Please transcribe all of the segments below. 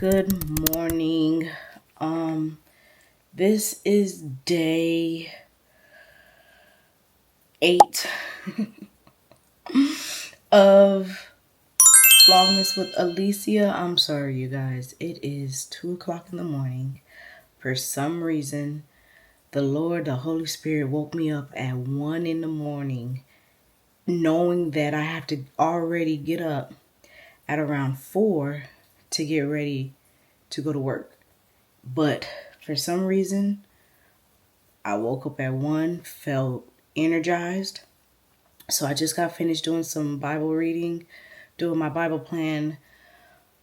Good morning. This is day 8 of Vlogmas with Alicia. I'm sorry, you guys. It is 2 o'clock in the morning. For some reason, the Lord, the Holy Spirit woke me up at 1 in the morning, knowing that I have to already get up at around 4 to get ready to go to work. But for some reason, I woke up at 1, felt energized. So I just got finished doing some Bible reading, doing my Bible plan.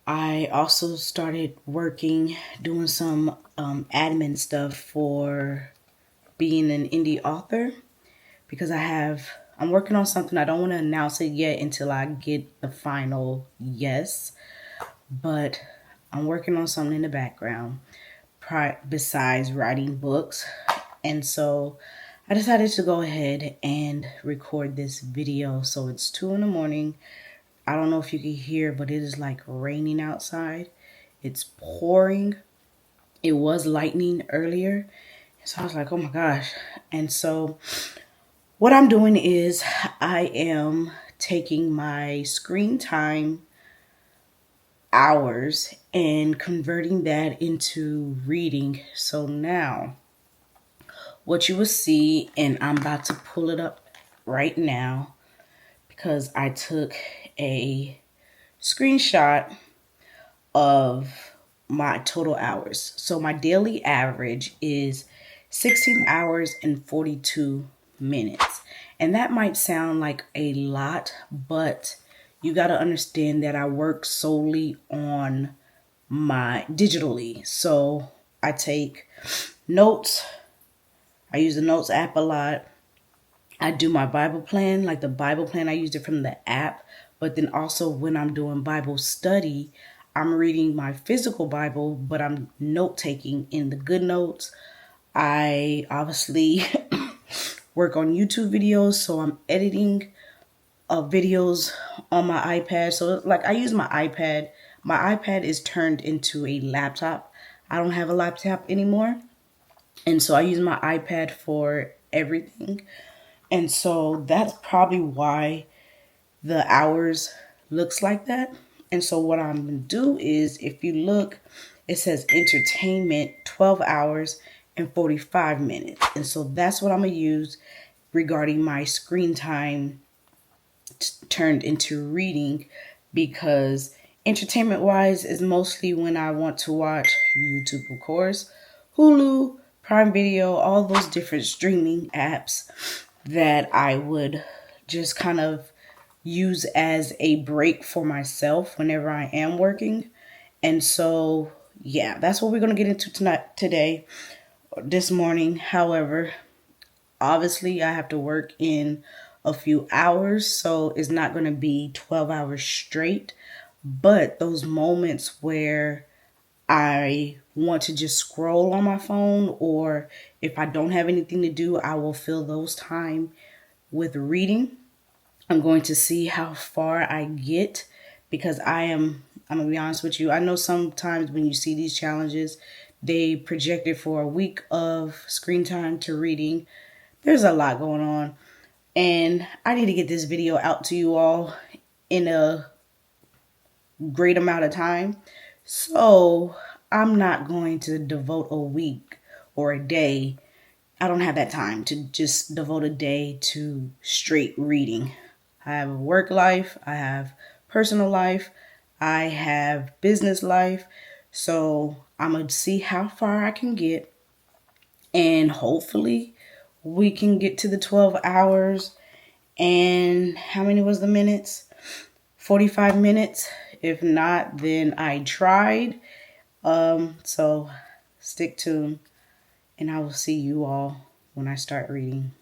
I also started working, doing some admin stuff for being an indie author because I'm working on something. I don't want to announce it yet until I get the final yes, but I'm working on something in the background besides writing books. And so I decided to go ahead and record this video. So it's 2 in the morning. I don't know if you can hear, but it is like raining outside. It's pouring. It was lightning earlier. So I was like, oh my gosh. And so what I'm doing is I am taking my screen time hours and converting that into reading. So now what you will see, and I'm about to pull it up right now because I took a screenshot of my total hours. So my daily average is 16 hours and 42 minutes. And that might sound like a lot, but you got to understand that I work solely on my digitally. So I take notes. I use the Notes app a lot. I do my Bible plan, like the Bible plan, I use it from the app. But then also when I'm doing Bible study, I'm reading my physical Bible, but I'm note taking in the good notes. I obviously work on YouTube videos, so I'm editing videos on my iPad. So like I use my iPad. My iPad is turned into a laptop. I don't have a laptop anymore. And so I use my iPad for everything. And so that's probably why the hours looks like that. And so what I'm going to do is, if you look, it says entertainment, 12 hours and 45 minutes. And so that's what I'm going to use regarding my screen time turned into reading, because entertainment wise is mostly when I want to watch YouTube, of course, Hulu, Prime Video, all those different streaming apps that I would just kind of use as a break for myself whenever I am working. And so, yeah, that's what we're going to get into this morning. However, obviously I have to work in a few hours, so it's not going to be 12 hours straight. But those moments where I want to just scroll on my phone, or if I don't have anything to do, I will fill those time with reading. I'm going to see how far I get, because I'm going to be honest with you. I know sometimes when you see these challenges, they project it for a week of screen time to reading. There's a lot going on, and I need to get this video out to you all in a great amount of time. So I'm not going to devote a week or a day. I don't have that time to just devote a day to straight reading. I have a work life, I have personal life, I have business life. So I'm going to see how far I can get, and hopefully we can get to the 12 hours. And how many was the minutes? 45 minutes. If not, then I tried. So stick tuned, and I will see you all when I start reading.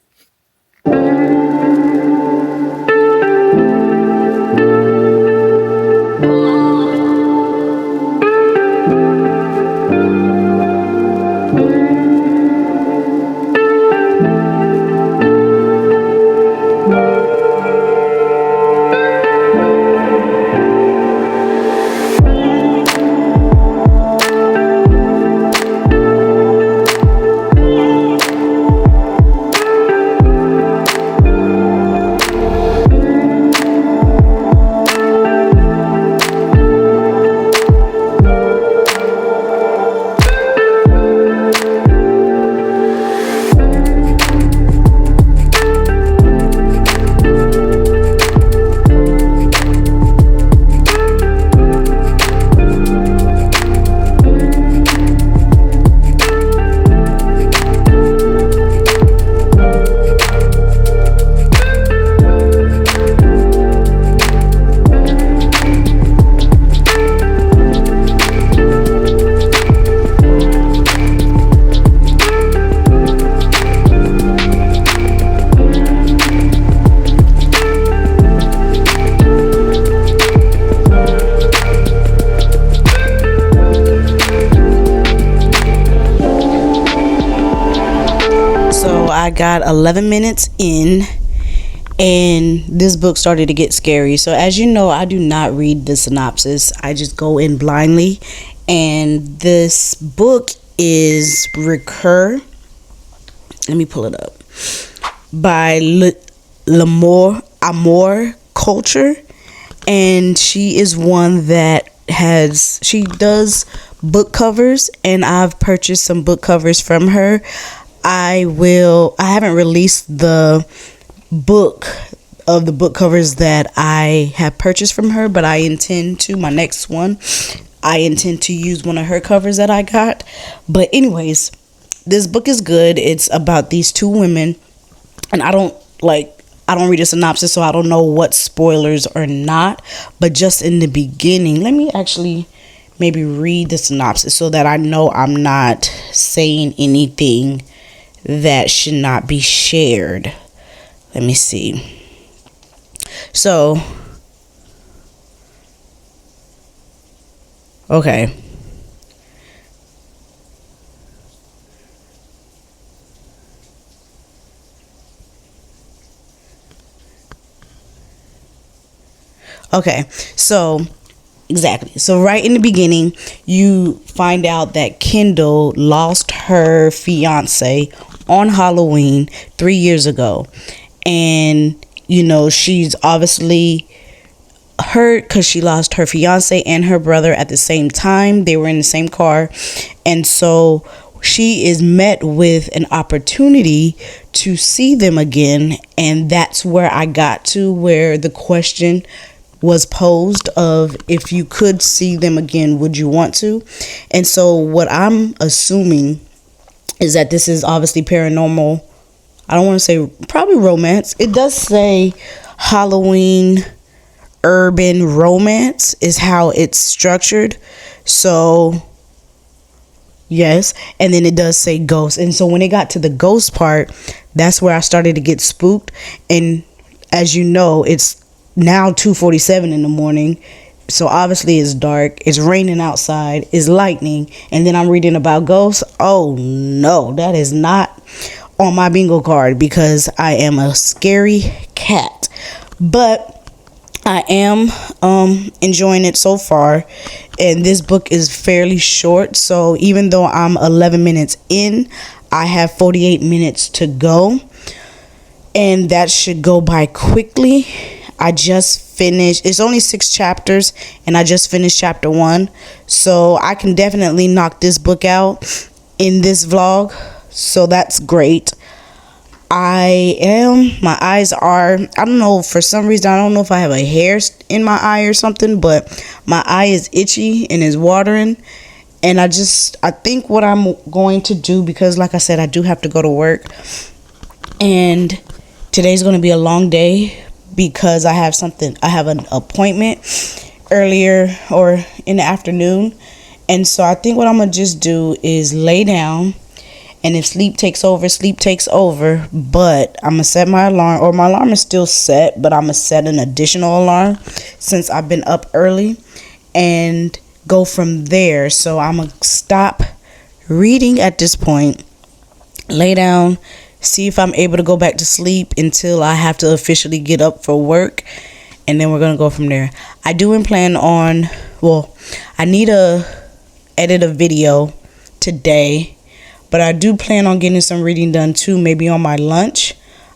I got 11 minutes in and this book started to get scary. So as you know, I do not read the synopsis. I just go in blindly. And this book is Recur. Let me pull it up. By L'Amour Amor Culture. And she is one that she does book covers, and I've purchased some book covers from her. I haven't released the book of the book covers that I have purchased from her, but I intend to. My next one, I intend to use one of her covers that I got. But anyways, this book is good. It's about these two women, and I don't read a synopsis, so I don't know what spoilers or not. But just in the beginning, let me actually maybe read the synopsis so that I know I'm not saying anything that should not be shared. Let me see. So, okay. Okay, so exactly. So right in the beginning, you find out that Kendall lost her fiance on Halloween 3 years ago. And, she's obviously hurt because she lost her fiance and her brother at the same time. They were in the same car. And so she is met with an opportunity to see them again. And that's where I got to, where the question was posed of, if you could see them again, would you want to? And so what I'm assuming is that this is obviously paranormal. I don't want to say, probably romance. It does say Halloween urban romance is how it's structured. So yes, and then it does say ghost. And so when it got to the ghost part, that's where I started to get spooked. And as you know, it's now 2:47 in the morning, so obviously it's dark, it's raining outside, it's lightning, and then I'm reading about ghosts. Oh no, that is not on my bingo card, because I am a scary cat. But I am enjoying it so far, and this book is fairly short, so even though I'm 11 minutes in, I have 48 minutes to go, and that should go by quickly. I just finished, it's only 6 chapters, and I just finished chapter 1, so I can definitely knock this book out in this vlog, so that's great. My eyes are, I don't know, for some reason, I don't know if I have a hair in my eye or something, but my eye is itchy and is watering, and I think what I'm going to do, because like I said, I do have to go to work, and today's going to be a long day, because I have an appointment earlier or in the afternoon. And so I think what I'm going to just do is lay down, and if sleep takes over, sleep takes over. But I'm going to set my alarm, or my alarm is still set, but I'm going to set an additional alarm since I've been up early, and go from there. So I'm going to stop reading at this point, lay down, see if I'm able to go back to sleep until I have to officially get up for work, and then we're gonna go from there. I do plan on, I need to edit a video today, but I do plan on getting some reading done too, maybe on my lunch.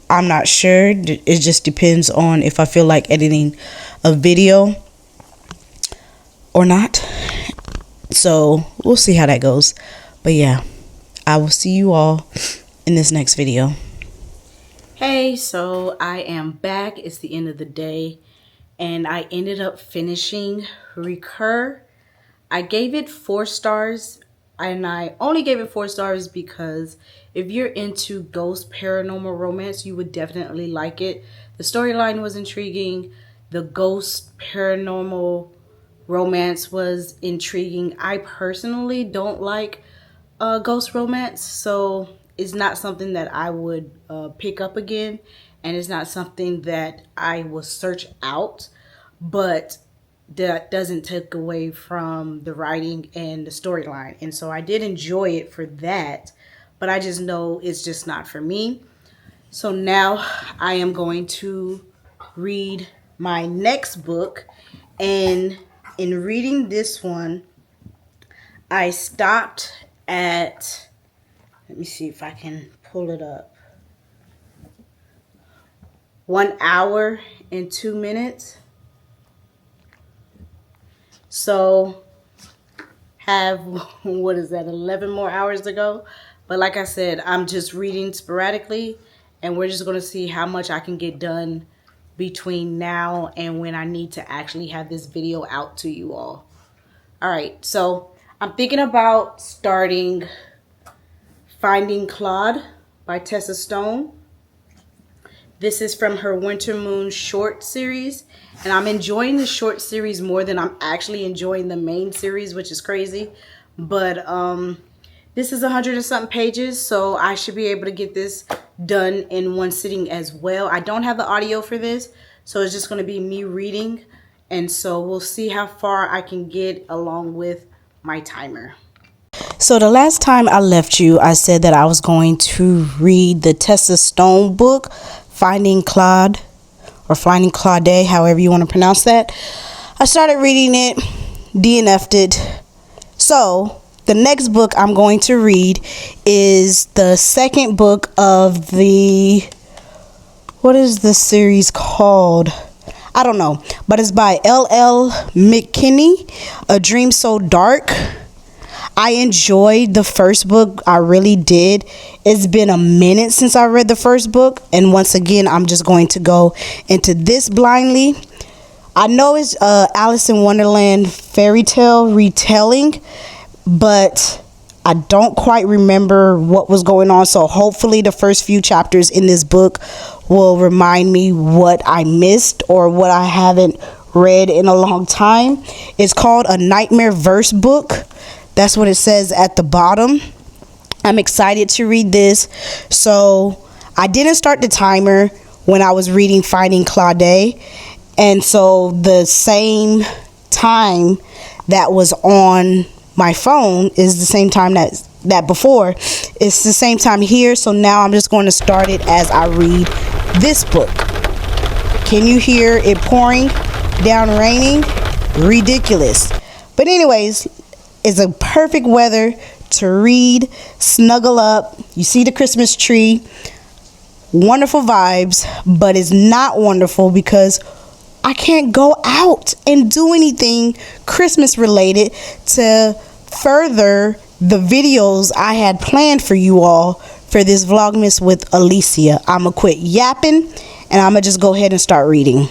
I'm not sure. It just depends on if I feel like editing a video or not. So we'll see how that goes. But yeah, I will see you all in this next video. Hey, so I am back. It's the end of the day, and I ended up finishing Recur. I gave it 4 stars, and I only gave it 4 stars because if you're into ghost paranormal romance, you would definitely like it. The storyline was intriguing. The ghost paranormal romance was intriguing. I personally don't like ghost romance, so it's not something that I would pick up again, and it's not something that I will search out, but that doesn't take away from the writing and the storyline. And so I did enjoy it for that, but I just know it's just not for me. So now I am going to read my next book, and in reading this one, I stopped at, let me see if I can pull it up, 1 hour and 2 minutes. So have, what is that, 11 more hours to go. But like I said, I'm just reading sporadically, and we're just going to see how much I can get done between now and when I need to actually have this video out to you all. All right, so I'm thinking about starting Finding Claude by Tessa Stone. This is from her Winter Moon short series, and I'm enjoying the short series more than I'm actually enjoying the main series, which is crazy. But this is 100 and something pages, so I should be able to get this done in one sitting as well. I don't have the audio for this, so it's just going to be me reading, and so we'll see how far I can get along with my timer. So the last time I left you, I said that I was going to read the Tessa Stone book, Finding Claude, or Finding Claude, however you want to pronounce that. I started reading it, DNF'd it. So the next book I'm going to read is the second book of the, what is the series called? I don't know, but it's by L.L. McKinney, A Dream So Dark. I enjoyed the first book. I really did. It's been a minute since I read the first book, and once again, I'm just going to go into this blindly. I know it's Alice in Wonderland fairy tale retelling, but I don't quite remember what was going on, so hopefully the first few chapters in this book will remind me what I missed or what I haven't read in a long time. It's called A Nightmare Verse Book. That's what it says at the bottom. I'm excited to read this. So I didn't start the timer when I was reading Finding Claude. And so the same time that was on my phone is the same time that before. It's the same time here. So now I'm just going to start it as I read this book. Can you hear it pouring down, raining? Ridiculous. But anyways, it's a perfect weather to read, snuggle up. You see the Christmas tree, wonderful vibes, but it's not wonderful because I can't go out and do anything Christmas related to further the videos I had planned for you all for this Vlogmas with Alicia. I'm gonna quit yapping and I'm gonna just go ahead and start reading.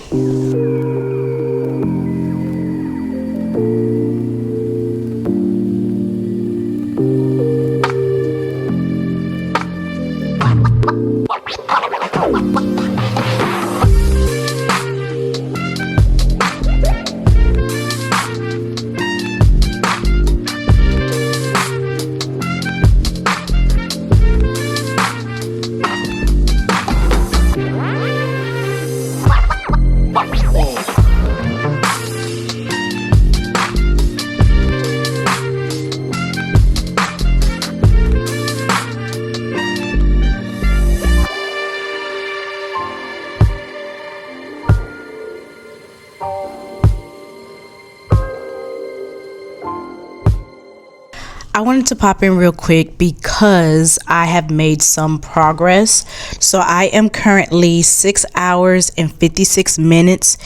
I wanted to pop in real quick because I have made some progress. So I am currently 6 hours and 56 minutes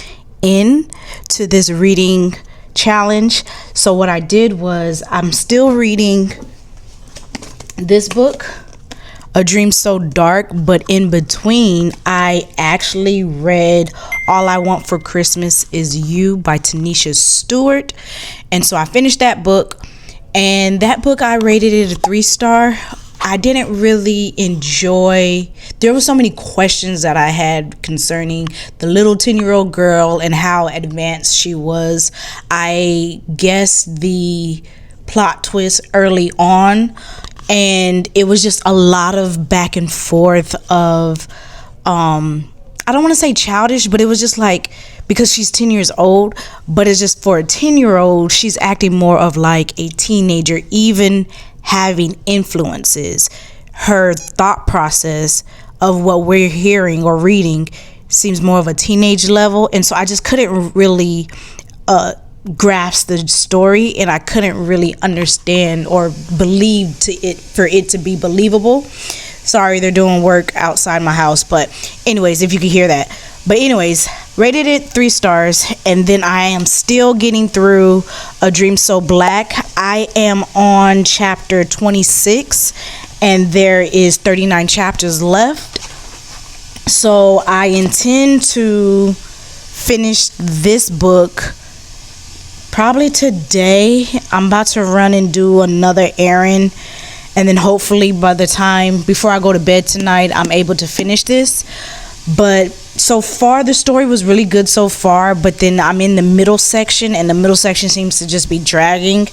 in to this reading challenge. So what I did was I'm still reading this book, A Dream So Dark, but in between I actually read All I Want for Christmas Is You by Tanisha Stewart. And so I finished that book. And that book, I rated it a 3-star. I didn't really enjoy, there were so many questions that I had concerning the little 10-year-old girl and how advanced she was. I guessed the plot twist early on, and it was just a lot of back and forth of, I don't want to say childish, but it was just like, because she's 10 years old, but it's just for a 10-year-old, she's acting more of like a teenager, even having influences. Her thought process of what we're hearing or reading seems more of a teenage level, and so I just couldn't really grasp the story, and I couldn't really understand or believe for it to be believable. Sorry, they're doing work outside my house, but anyways, if you could hear that. But anyways, rated it 3 stars, and then I am still getting through A Dream So Black. I am on chapter 26, and there is 39 chapters left. So I intend to finish this book probably today. I'm about to run and do another errand, and then hopefully by the time before I go to bed tonight, I'm able to finish this. But so far the story was really good so far, but then I'm in the middle section, and the middle section seems to just be dragging,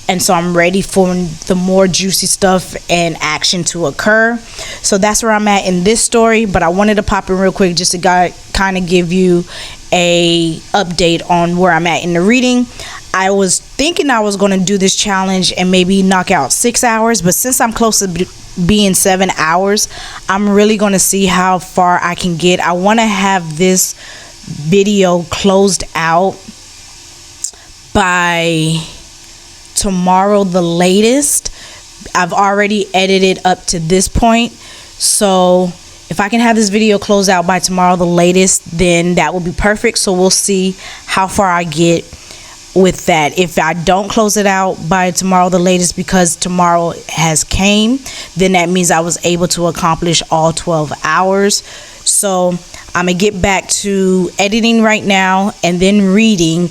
and so I'm ready for the more juicy stuff and action to occur. So that's where I'm at in this story, but I wanted to pop in real quick just to kind of give you a update on where I'm at in the reading. I was thinking I was going to do this challenge and maybe knock out 6 hours, but since I'm close to being 7 hours, I'm really going to see how far I can get. I want to have this video closed out by tomorrow the latest. I've already edited up to this point, so if I can have this video closed out by tomorrow the latest, then that will be perfect. So we'll see how far I get with that. If I don't close it out by tomorrow the latest because tomorrow has came, then that means I was able to accomplish all 12 hours. So I'm gonna get back to editing right now and then reading,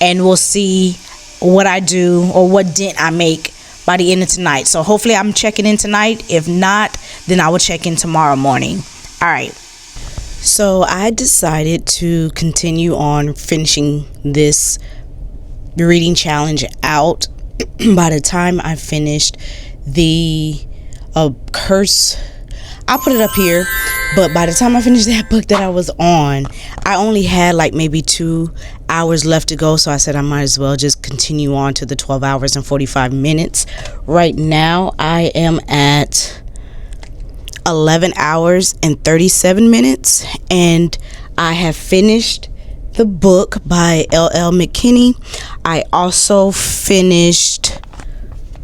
and we'll see what I do or what dent I make by the end of tonight. So hopefully I'm checking in tonight. If not, then I will check in tomorrow morning. All right, so I decided to continue on finishing this reading challenge out. By the time I finished the curse, I'll put it up here, but by the time I finished that book that I was on, I only had like maybe 2 hours left to go, so I said I might as well just continue on to the 12 hours and 45 minutes. Right now I am at 11 hours and 37 minutes, and I have finished the book by L.L. McKinney. I also finished,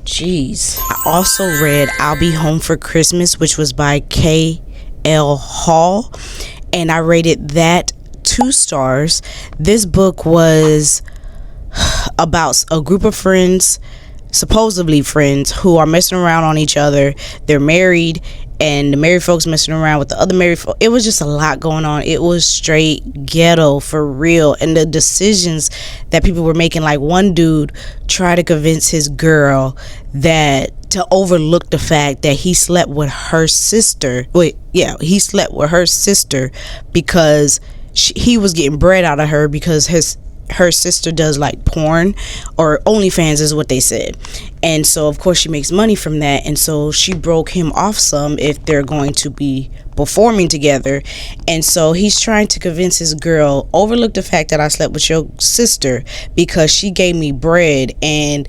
I also read I'll Be Home for Christmas, which was by K.L. Hall, and I rated that 2 stars. This book was about a group of friends, supposedly friends, who are messing around on each other. They're married, and the married folks messing around with the other married folks. It was just a lot going on. It was straight ghetto for real. And the decisions that people were making, like one dude tried to convince his girl that to overlook the fact that he slept with her sister. He slept with her sister because he was getting bread out of her because her sister does like porn, or OnlyFans is what they said, and so of course she makes money from that, and so she broke him off some if they're going to be performing together. And so he's trying to convince his girl, overlook the fact that I slept with your sister because she gave me bread and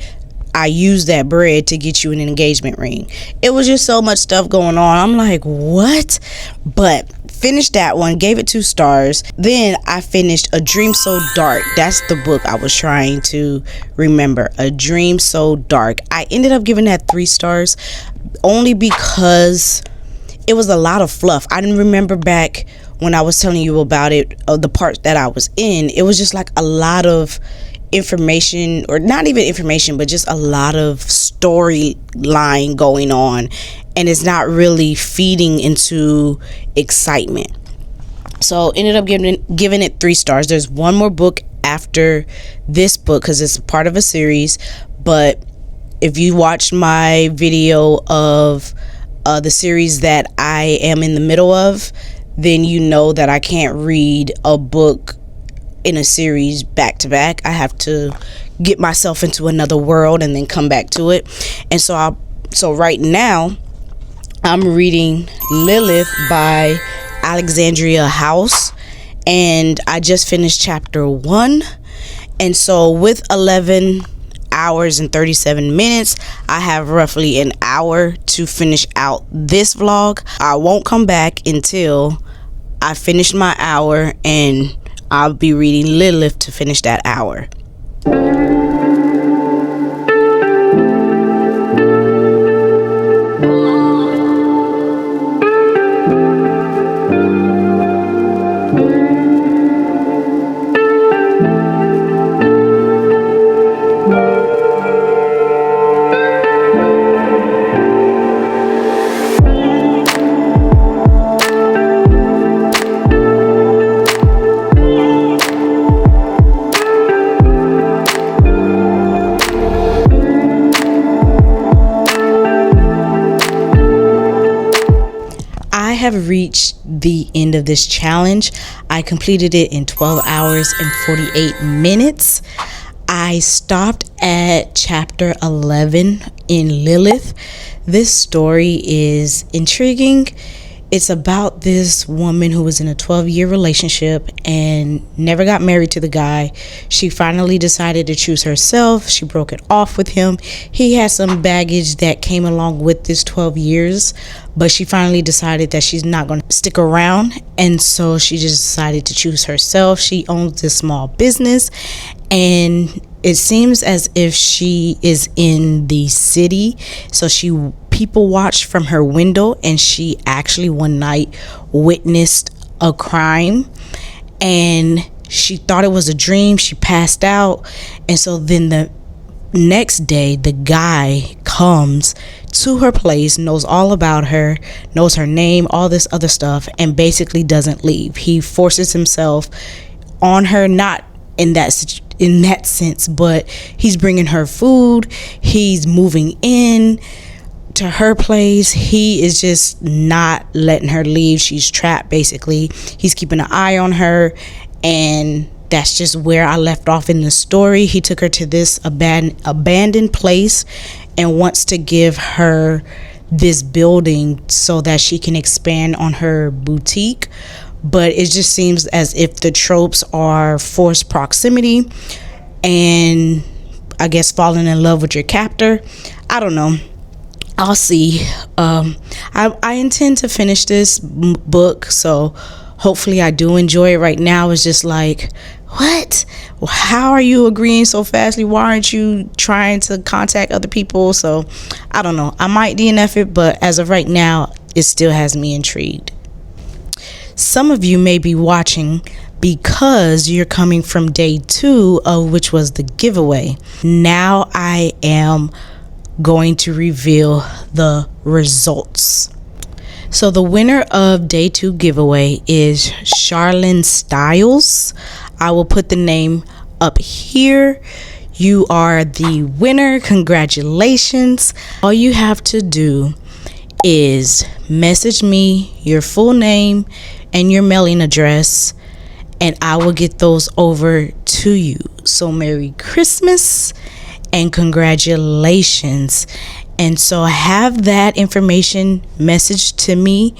I used that bread to get you an engagement ring. It was just so much stuff going on. I'm like, what? But finished that one, gave it 2 stars. Then I finished A Dream So Dark. That's the book I was trying to remember. A Dream So Dark. I ended up giving that 3 stars only because it was a lot of fluff. I didn't remember back when I was telling you about it, the part that I was in. It was just like a lot of information, or not even information, but just a lot of storyline going on, and it's not really feeding into excitement. So ended up giving it 3 stars. There's one more book after this book because it's part of a series, but if you watched my video of the series that I am in the middle of, then you know that I can't read a book in a series back to back. I have to get myself into another world and then come back to it. And so right now I'm reading Lilith by Alexandria House, and I just finished chapter 1. And so with 11 hours and 37 minutes. I have roughly an hour to finish out this vlog. I won't come back until I finish my hour, and I'll be reading Lilith to finish that hour. I have reached the end of this challenge. I completed it in 12 hours and 48 minutes. I stopped at chapter 11 in Lilith. This story is intriguing. It's about this woman who was in a 12-year relationship and never got married to the guy. She finally decided to choose herself. She broke it off with him. He had some baggage that came along with this 12 years, but she finally decided that she's not going to stick around. And so she just decided to choose herself. She owns this small business, and it seems as if she is in the city. So she people watched from her window, and she actually one night witnessed a crime, and she thought it was a dream. She passed out, and so then the next day the guy comes to her place, knows all about her, knows her name, all this other stuff, and basically doesn't leave. He forces himself on her, not in that sense, but he's bringing her food, he's moving in to her place. He is just not letting her leave. She's trapped basically. He's keeping an eye on her, and that's just where I left off in the story. He took her to this abandoned place and wants to give her this building so that she can expand on her boutique. But it just seems as if the tropes are forced proximity and I guess falling in love with your captor. I don't know. I'll see. I intend to finish this book, so hopefully I do enjoy it. Right now it's just like, what? How are you agreeing so fastly? Why aren't you trying to contact other people? So I don't know. I might DNF it, but as of right now, it still has me intrigued. Some of you may be watching because you're coming from day 2 of which was the giveaway. Now I am going to reveal the results. So the winner of day 2 giveaway is Charlene Styles. I will put the name up here. You are the winner. Congratulations. All you have to do is message me your full name and your mailing address, and I will get those over to you. So Merry Christmas and congratulations. And so have that information messaged to me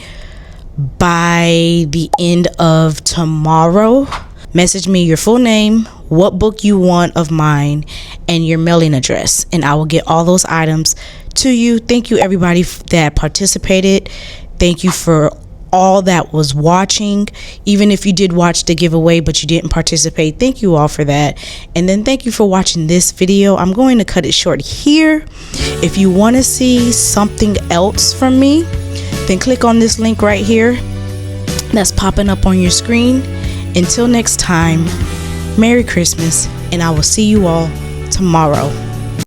by the end of tomorrow. Message me your full name, what book you want of mine, and your mailing address, and I will get all those items to you. Thank you everybody that participated. Thank you for all that was watching. Even if you did watch the giveaway but you didn't participate, thank you all for that. And then thank you for watching this video. I'm going to cut it short here. If you want to see something else from me, then click on this link right here that's popping up on your screen. Until next time, Merry Christmas, and I will see you all tomorrow.